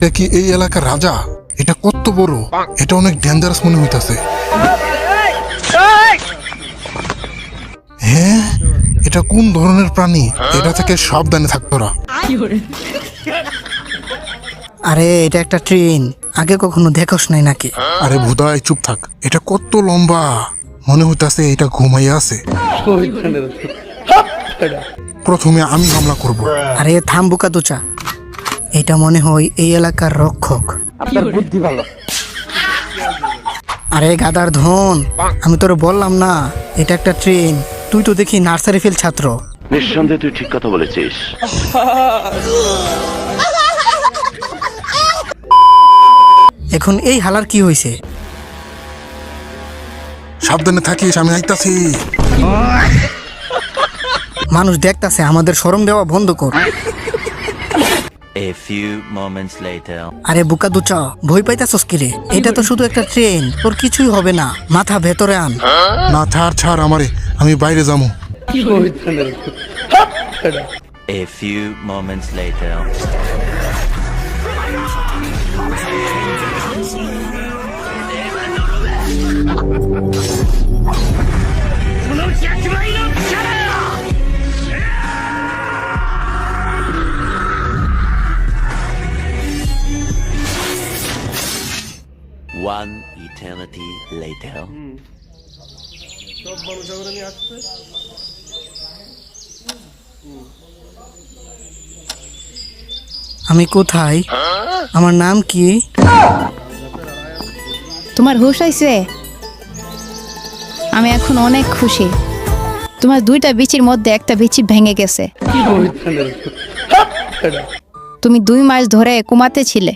এটা কি এই এলাকার রাজা? এটা কত বড়, এটা অনেক ডেঞ্জারাস মনে হইতাছে। হ্যাঁ, এটা কোন ধরনের প্রাণী? এটা থেকে সাবধানে থাকতো না। আরে এটা একটা ট্রেন, আগে কখনো দেখোস নাই নাকি? আরে ভুদাই চুপ থাক, এটা কত লম্বা, মনে হইতাছে এটা ঘুমাইয়া আছে। প্রথমে আমি হামলা করব। আরে থাম বোকা দুচা, এটা মনে হয় এই এলাকার রক্ষক। আপনার বুদ্ধি ভালো। আরে গাদার ধন, আমি তোরে বললাম না এটা একটা ট্রেন। তুই তো দেখি নার্সারি ফেল ছাত্র। নিঃসন্দেহে তুই ঠিক কথা বলেছিস। এখন এই হালার কি হয়েছে? সাবধানে থাকিস, আমি আইতাছি। মানুষ দেখতাছে, আমাদের শরম দেওয়া বন্ধ কর। A few moments later. আরে বোকা দুচা, ভয় পাইতাছস কি রে? এটা তো শুধু একটা ট্রেন, তোর কিছুই হবে না। মাথা ভেতরে আন। না ছাড় ছাড় আমারে, আমি বাইরে যাবো। A few moments later. One eternity later. আমি কোথায়? আমার নাম কি? তোমার হুঁশ হইছে? আমি এখন অনেক খুশি। তোমার দুইটা বিচির মধ্যে একটা বিচি ভেঙে গেছে। তুমি 2 মাস ধরে কোমাতে ছিলে।